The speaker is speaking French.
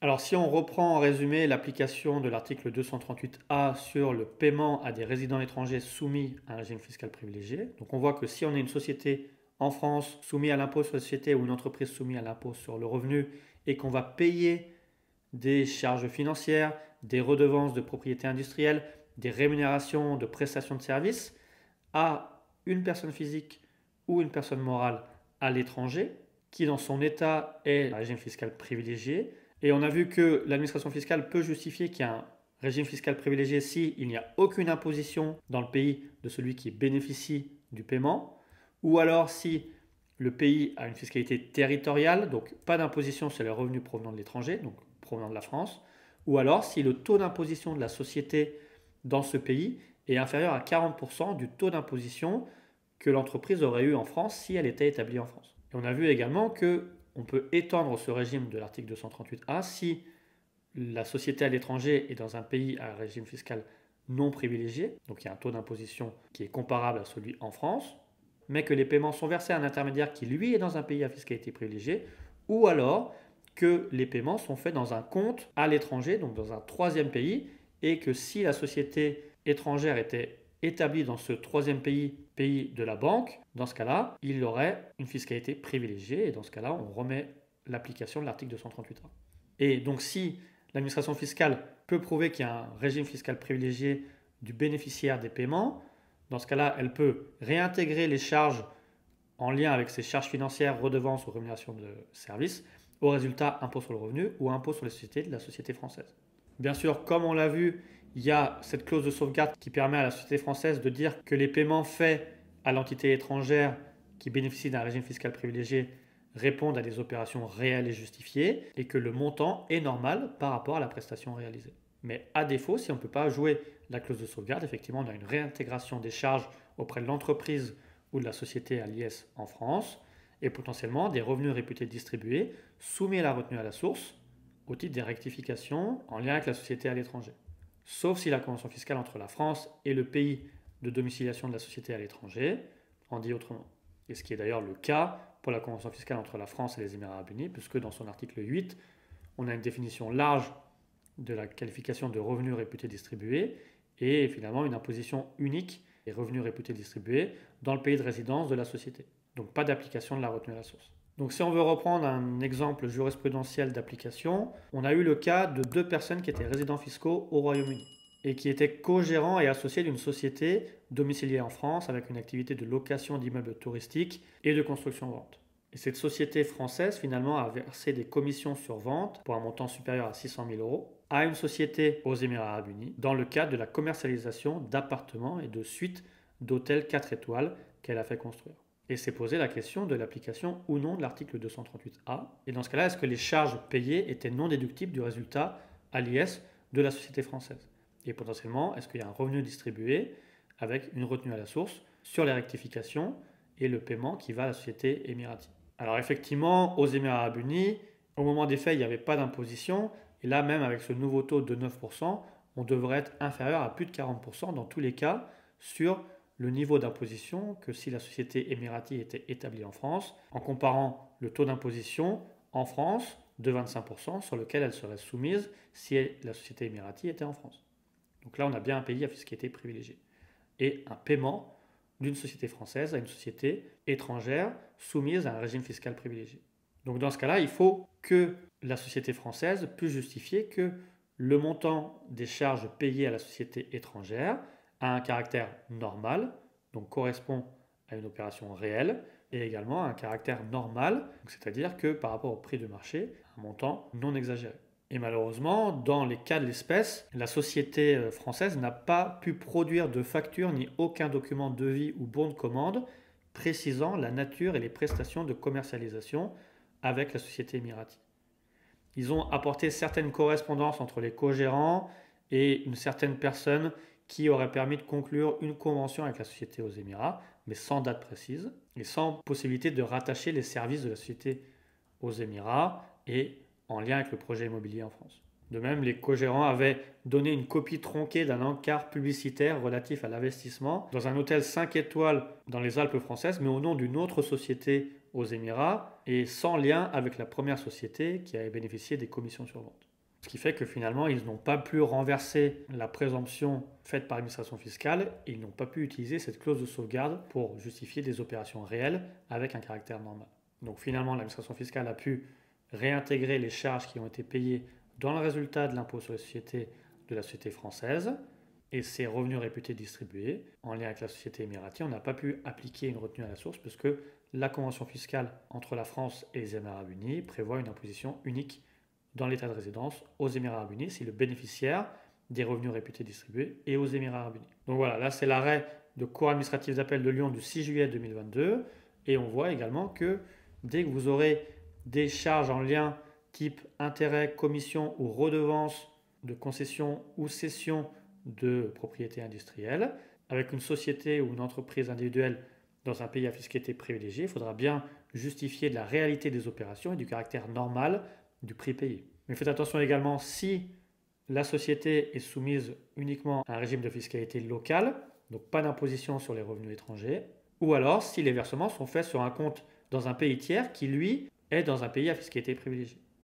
Alors si on reprend en résumé l'application de l'article 238A sur le paiement à des résidents étrangers soumis à un régime fiscal privilégié, donc on voit que si on est une société en France soumise à l'impôt sur la société ou une entreprise soumise à l'impôt sur le revenu et qu'on va payer des charges financières, des redevances de propriété industrielle, des rémunérations de prestations de services à une personne physique ou une personne morale à l'étranger, qui dans son état est un régime fiscal privilégié. Et on a vu que l'administration fiscale peut justifier qu'il y a un régime fiscal privilégié s'il n'y a aucune imposition dans le pays de celui qui bénéficie du paiement, ou alors si le pays a une fiscalité territoriale, donc pas d'imposition sur les revenus provenant de l'étranger, donc provenant de la France, ou alors si le taux d'imposition de la société dans ce pays est inférieur à 40% du taux d'imposition que l'entreprise aurait eu en France si elle était établie en France. Et on a vu également que on peut étendre ce régime de l'article 238A si la société à l'étranger est dans un pays à un régime fiscal non privilégié, donc il y a un taux d'imposition qui est comparable à celui en France, mais que les paiements sont versés à un intermédiaire qui lui est dans un pays à fiscalité privilégiée, ou alors que les paiements sont faits dans un compte à l'étranger, donc dans un troisième pays, et que si la société étrangère était établie dans ce troisième pays, pays de la banque, dans ce cas-là, il aurait une fiscalité privilégiée, et dans ce cas-là, on remet l'application de l'article 238A. Et donc si l'administration fiscale peut prouver qu'il y a un régime fiscal privilégié du bénéficiaire des paiements, dans ce cas-là, elle peut réintégrer les charges en lien avec ses charges financières, redevances ou rémunérations de services au résultat impôt sur le revenu ou impôt sur les sociétés de la société française. Bien sûr, comme on l'a vu, il y a cette clause de sauvegarde qui permet à la société française de dire que les paiements faits à l'entité étrangère qui bénéficie d'un régime fiscal privilégié répondent à des opérations réelles et justifiées et que le montant est normal par rapport à la prestation réalisée. Mais à défaut, si on ne peut pas jouer la clause de sauvegarde, effectivement, on a une réintégration des charges auprès de l'entreprise ou de la société à l'IS en France et potentiellement des revenus réputés distribués soumis à la retenue à la source au titre des rectifications en lien avec la société à l'étranger. Sauf si la convention fiscale entre la France et le pays de domiciliation de la société à l'étranger en dit autrement. Et ce qui est d'ailleurs le cas pour la convention fiscale entre la France et les Émirats arabes unis, puisque dans son article 8, on a une définition large de la qualification de revenus réputés distribués et finalement une imposition unique des revenus réputés distribués dans le pays de résidence de la société. Donc pas d'application de la retenue à la source. Donc si on veut reprendre un exemple jurisprudentiel d'application, on a eu le cas de deux personnes qui étaient résidents fiscaux au Royaume-Uni et qui étaient co-gérants et associés d'une société domiciliée en France avec une activité de location d'immeubles touristiques et de construction-vente. Et cette société française finalement a versé des commissions sur vente pour un montant supérieur à 600 000 euros à une société aux Émirats arabes unis dans le cadre de la commercialisation d'appartements et de suites d'hôtels 4 étoiles qu'elle a fait construire. Et s'est posé la question de l'application ou non de l'article 238A. Et dans ce cas-là, est-ce que les charges payées étaient non déductibles du résultat à l'IS de la société française? Et potentiellement, est-ce qu'il y a un revenu distribué avec une retenue à la source sur les rectifications et le paiement qui va à la société émiratie? Alors effectivement, aux Émirats arabes unis, au moment des faits, il n'y avait pas d'imposition. Et là, même avec ce nouveau taux de 9%, on devrait être inférieur à plus de 40% dans tous les cas sur le niveau d'imposition que si la société émiratie était établie en France, en comparant le taux d'imposition en France de 25% sur lequel elle serait soumise si la société émiratie était en France. Donc là, on a bien un pays à fiscalité privilégiée. Et un paiement d'une société française à une société étrangère soumise à un régime fiscal privilégié. Donc dans ce cas-là, il faut que la société française puisse justifier que le montant des charges payées à la société étrangère a un caractère normal, donc correspond à une opération réelle, et également à un caractère normal, c'est-à-dire que par rapport au prix de marché, un montant non exagéré. Et malheureusement, dans les cas de l'espèce, la société française n'a pas pu produire de facture ni aucun document de devis ou bon de commande précisant la nature et les prestations de commercialisation avec la société émiratie. Ils ont apporté certaines correspondances entre les co-gérants et une certaine personne qui aurait permis de conclure une convention avec la société aux Émirats, mais sans date précise et sans possibilité de rattacher les services de la société aux Émirats et en lien avec le projet immobilier en France. De même, les co-gérants avaient donné une copie tronquée d'un encart publicitaire relatif à l'investissement dans un hôtel 5 étoiles dans les Alpes françaises, mais au nom d'une autre société aux Émirats et sans lien avec la première société qui avait bénéficié des commissions sur vente. Ce qui fait que finalement, ils n'ont pas pu renverser la présomption faite par l'administration fiscale et ils n'ont pas pu utiliser cette clause de sauvegarde pour justifier des opérations réelles avec un caractère normal. Donc finalement, l'administration fiscale a pu réintégrer les charges qui ont été payées dans le résultat de l'impôt sur les sociétés de la société française et ces revenus réputés distribués en lien avec la société émiratie. On n'a pas pu appliquer une retenue à la source puisque la convention fiscale entre la France et les Émirats arabes unis prévoit une imposition unique dans l'état de résidence aux Émirats arabes unis si le bénéficiaire des revenus réputés distribués est aux Émirats arabes unis. Donc voilà, là c'est l'arrêt de Cour administrative d'appel de Lyon du 6 juillet 2022 et on voit également que dès que vous aurez des charges en lien type intérêt, commission ou redevance de concession ou cession de propriété industrielle, avec une société ou une entreprise individuelle dans un pays à fiscalité privilégiée, il faudra bien justifier de la réalité des opérations et du caractère normal du prix payé. Mais faites attention également si la société est soumise uniquement à un régime de fiscalité locale, donc pas d'imposition sur les revenus étrangers, ou alors si les versements sont faits sur un compte dans un pays tiers qui, lui, est dans un pays à fiscalité privilégiée.